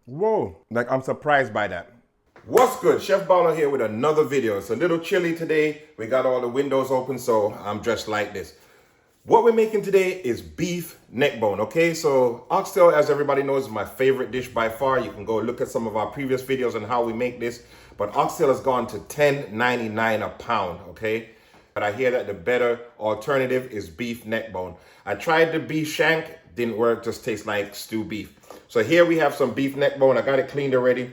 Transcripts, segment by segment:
Whoa, like I'm surprised by that. What's good? Chef Baller here with another video. It's a little chilly today. We got all the windows open, so I'm dressed like this. What we're making today is beef neck bone, okay? So oxtail, as everybody knows, is my favorite dish by far. You can go look at some of our previous videos on how we make this. But oxtail has gone to $10.99 a pound, okay? But I hear that the better alternative is beef neck bone. I tried the beef shank, didn't work, just tastes like stewed beef. So here we have some beef neck bone. I got it cleaned already.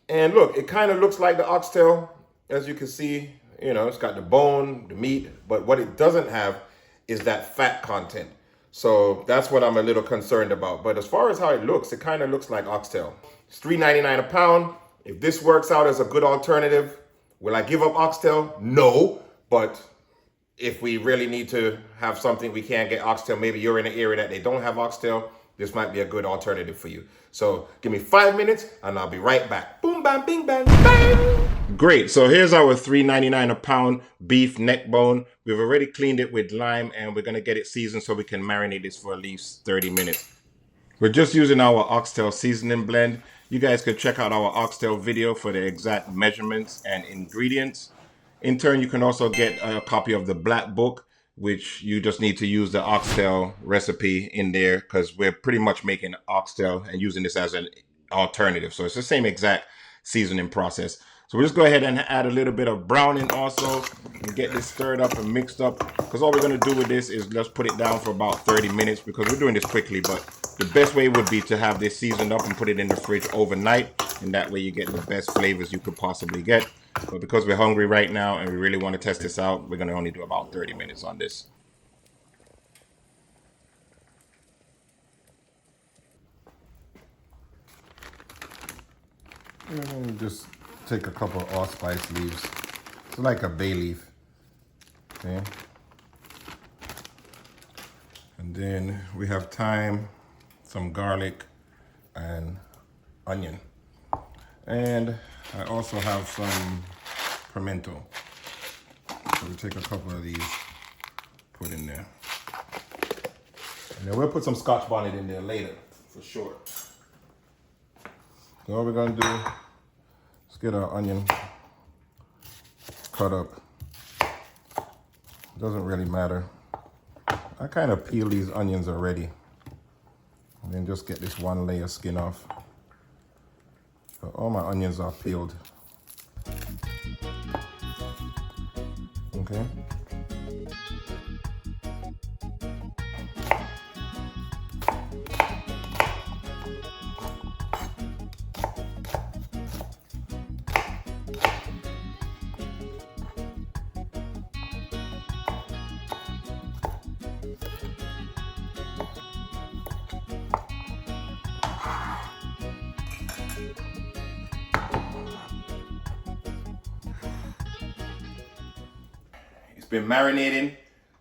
And look, it kind of looks like the oxtail, as you can see. You know, it's got the bone, the meat, but what it doesn't have is that fat content. So that's what I'm a little concerned about. But as far as how it looks, it kind of looks like oxtail. It's $3.99 a pound. If this works out as a good alternative, will I give up oxtail? No, but if we really need to have something we can't get oxtail, maybe you're in an area that they don't have oxtail, this might be a good alternative for you. So give me 5 minutes and I'll be right back. Boom, bam, bing, bang, bang. Great, so here's our $3.99 a pound beef neck bone. We've already cleaned it with lime and we're gonna get it seasoned so we can marinate this for at least 30 minutes. We're just using our oxtail seasoning blend. You guys can check out our oxtail video for the exact measurements and ingredients. In turn, you can also get a copy of the black book, which you just need to use the oxtail recipe in there because we're pretty much making oxtail and using this as an alternative. So it's the same exact seasoning process. So we'll just go ahead and add a little bit of browning also and get this stirred up and mixed up, because all we're going to do with this is just put it down for about 30 minutes because we're doing this quickly. But the best way would be to have this seasoned up and put it in the fridge overnight, and that way you get the best flavors you could possibly get. But because we're hungry right now and we really want to test this out, we're going to only do about 30 minutes on this. And just take a couple of allspice leaves. It's like a bay leaf. Okay. And then we have thyme, some garlic, and onion. And I also have some pimento. So we take a couple of these, put in there. And then we'll put some Scotch bonnet in there later, for sure. So all we're gonna do is get our onion cut up. Doesn't really matter. I kind of peel these onions already. And then just get this one layer skin off. So all my onions are peeled. Okay. Been marinating,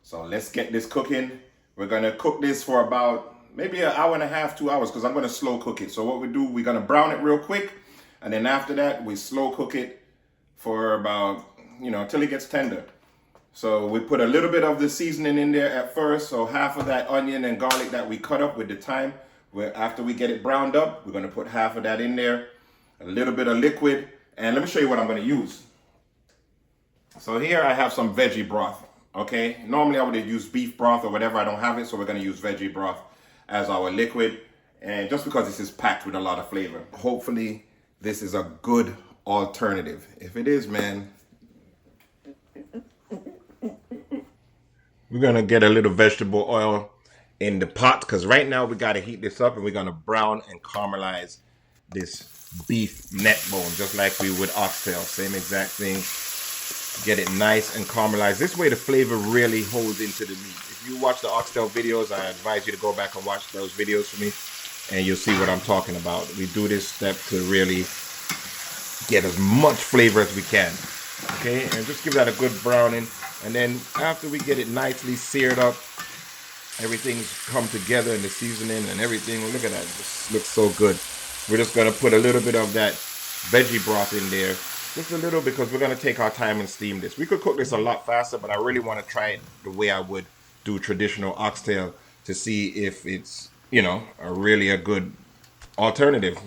so let's get this cooking. We're gonna cook this for about maybe an hour and a half, 2 hours, because I'm gonna slow cook it. So what we do, we're gonna brown it real quick, and then after that we slow cook it for about, till it gets tender. So we put a little bit of the seasoning in there at first, so half of that onion and garlic that we cut up with the thyme, after we get it browned up, we're gonna put half of that in there, a little bit of liquid, and let me show you what I'm gonna use. So here I have some veggie broth, okay? Normally I would have used beef broth or whatever. I don't have it, so we're gonna use veggie broth as our liquid. And just because this is packed with a lot of flavor. Hopefully this is a good alternative. If it is, man. We're gonna get a little vegetable oil in the pot, because right now we gotta heat this up and we're gonna brown and caramelize this beef neck bone, just like we would oxtail, same exact thing. Get it nice and caramelized. This way the flavor really holds into the meat. If you watch the oxtail videos, I advise you to go back and watch those videos for me, and you'll see what I'm talking about. We do this step to really get as much flavor as we can. Okay, and just give that a good browning. And then after we get it nicely seared up, everything's come together in the seasoning and everything. Look at that, it just looks so good. We're just gonna put a little bit of that veggie broth in there. Just a little, because we're going to take our time and steam this. We could cook this a lot faster, but I really want to try it the way I would do traditional oxtail to see if it's, a really a good alternative,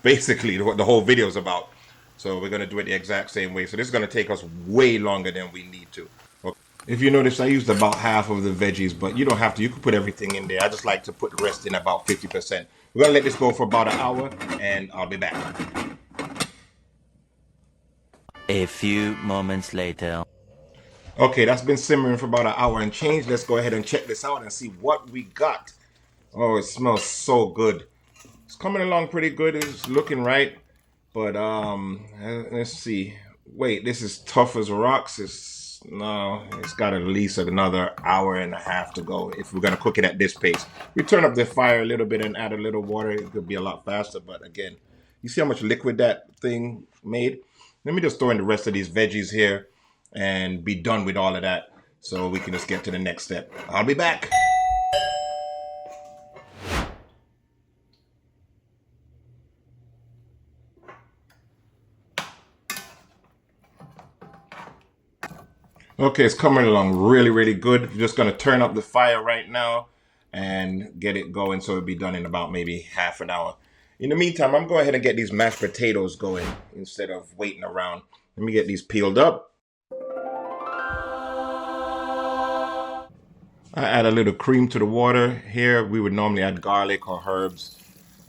basically what the whole video is about. So we're gonna do it the exact same way. So this is gonna take us way longer than we need to. Okay. If you notice, I used about half of the veggies, but you don't have to. You can put everything in there. I just like to put the rest in about 50%. We're gonna let this go for about an hour, and I'll be back. A few moments later. Okay, that's been simmering for about an hour and change. Let's go ahead and check this out and see what we got. Oh, it smells so good. It's coming along pretty good. It's looking right. But let's see. Wait, this is tough as rocks. It's got at least another hour and a half to go if we're gonna cook it at this pace. We turn up the fire a little bit and add a little water. It could be a lot faster. But again, you see how much liquid that thing made? Let me just throw in the rest of these veggies here and be done with all of that so we can just get to the next step. I'll be back. Okay, it's coming along really, really good. I'm just going to turn up the fire right now and get it going so it'll be done in about maybe half an hour. In the meantime, I'm going to go ahead and get these mashed potatoes going instead of waiting around. Let me get these peeled up. I add a little cream to the water. Here, we would normally add garlic or herbs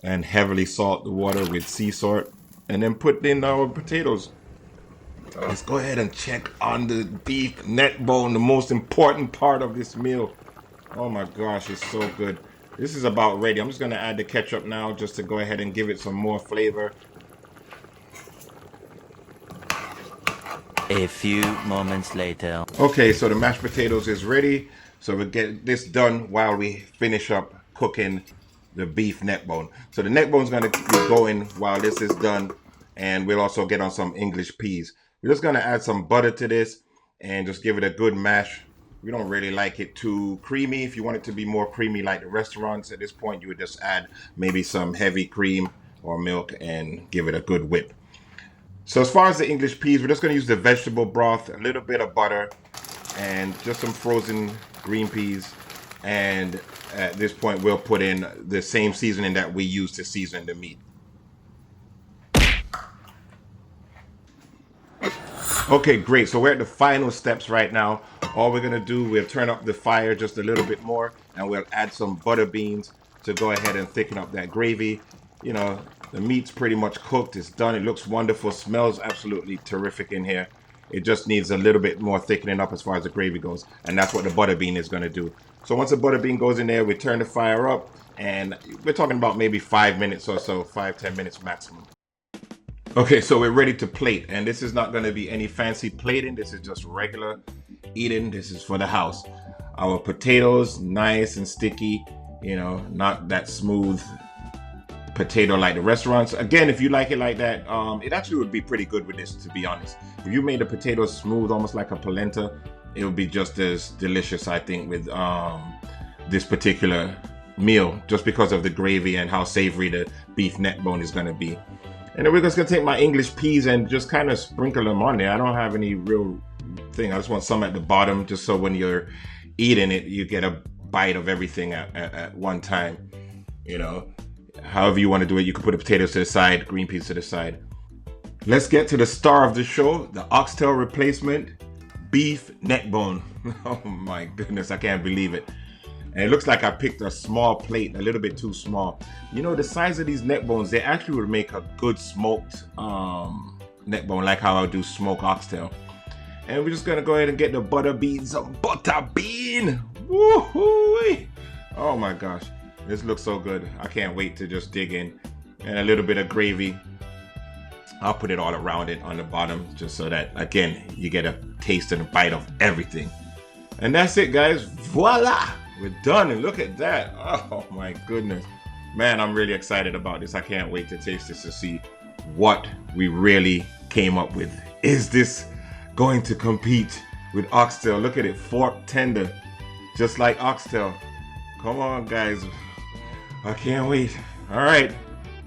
and heavily salt the water with sea salt and then put in our potatoes. Let's go ahead and check on the beef neck bone, the most important part of this meal. Oh my gosh, it's so good. This is about ready. I'm just going to add the ketchup now just to go ahead and give it some more flavor. A few moments later. Okay, so the mashed potatoes is ready. So we'll get this done while we finish up cooking the beef neck bone. So the neck bone is going to be going while this is done. And we'll also get on some English peas. We're just going to add some butter to this and just give it a good mash. We don't really like it too creamy. If you want it to be more creamy like the restaurants, at this point you would just add maybe some heavy cream or milk and give it a good whip. So as far as the English peas, we're just going to use the vegetable broth, a little bit of butter, and just some frozen green peas. And at this point we'll put in the same seasoning that we use to season the meat. Okay, great. So we're at the final steps right now. All we're gonna do, we'll turn up the fire just a little bit more and we'll add some butter beans to go ahead and thicken up that gravy. You know, the meat's pretty much cooked. It's done. It looks wonderful. Smells absolutely terrific in here. It just needs a little bit more thickening up as far as the gravy goes. And that's what the butter bean is gonna do. So once the butter bean goes in there, we turn the fire up and we're talking about maybe 5 minutes or so, 5-10 minutes maximum. Okay, so we're ready to plate, and this is not going to be any fancy plating. This is just regular eating. This is for the house. Our potatoes, nice and sticky, you know, not that smooth potato like the restaurants. Again, if you like it like that, it actually would be pretty good with this, to be honest. If you made the potatoes smooth, almost like a polenta, it would be just as delicious, I think, with this particular meal, just because of the gravy and how savory the beef neck bone is going to be. And then we're just gonna take my English peas and just kind of sprinkle them on there. I don't have any real thing. I just want some at the bottom, just so when you're eating it, you get a bite of everything at one time. You know, however you want to do it. You can put the potatoes to the side, green peas to the side. Let's get to the star of the show, the oxtail replacement, beef neck bone. Oh my goodness, I can't believe it. And it looks like I picked a small plate, a little bit too small. You know, the size of these neck bones, they actually would make a good smoked neck bone, like how I do smoked oxtail. And we're just gonna go ahead and get the butter beans, some butter bean. Woo-hoo-wee. Oh my gosh, this looks so good. I can't wait to just dig in. And a little bit of gravy. I'll put it all around it on the bottom, just so that, again, you get a taste and a bite of everything. And that's it, guys. Voila! We're done, and look at that. Oh my goodness. Man, I'm really excited about this. I can't wait to taste this to see what we really came up with. Is this going to compete with oxtail? Look at it, fork tender, just like oxtail. Come on, guys. I can't wait. All right.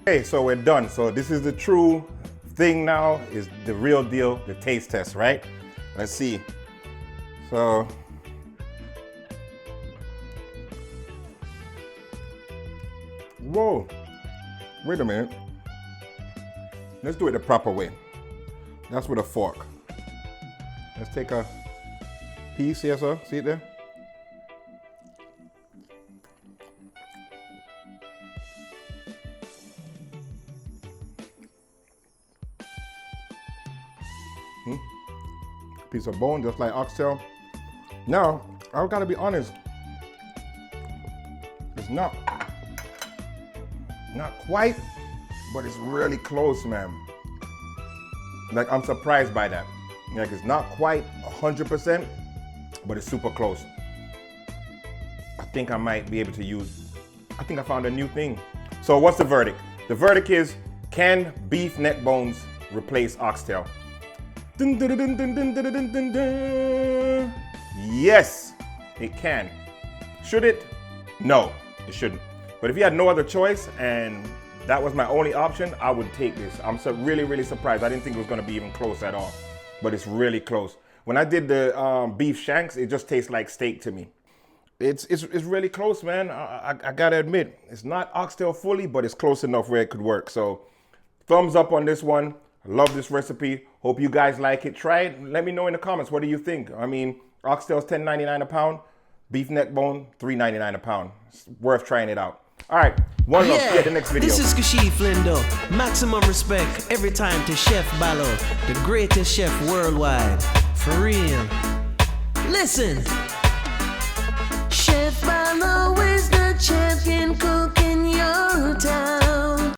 Okay, so we're done. So this is the true thing now, is the real deal, the taste test, right? Let's see. So, whoa, Wait a minute. Let's do it the proper way. That's with a fork. Let's take a piece here, sir. See it there? Piece of bone, just like oxtail. Now, I've got to be honest. It's not quite, but it's really close, man. Like, I'm surprised by that. Like, it's not quite 100%, but it's super close. I think I might be able to use, I think I found a new thing. So what's the verdict? The verdict is, can beef neck bones replace oxtail? Dun, dun, dun, dun, dun, dun, dun, dun, dun. Yes, it can. Should it? No, it shouldn't. But if you had no other choice and that was my only option, I would take this. I'm so really surprised. I didn't think it was gonna be even close at all, but it's really close. When I did the beef shanks, it just tastes like steak to me. It's really close, man. I gotta admit, it's not oxtail fully, but it's close enough where it could work. So thumbs up on this one. I love this recipe. Hope you guys like it. Try it. Let me know in the comments. What do you think? I mean, oxtail's $10.99 a pound. Beef neck bone, $3.99 a pound. It's worth trying it out. All right, one love. See you at the next video. This is Kashif Lindo. Maximum respect every time to Chef Ballo, the greatest chef worldwide. For real. Listen. Chef Ballo is the champion cook in your town.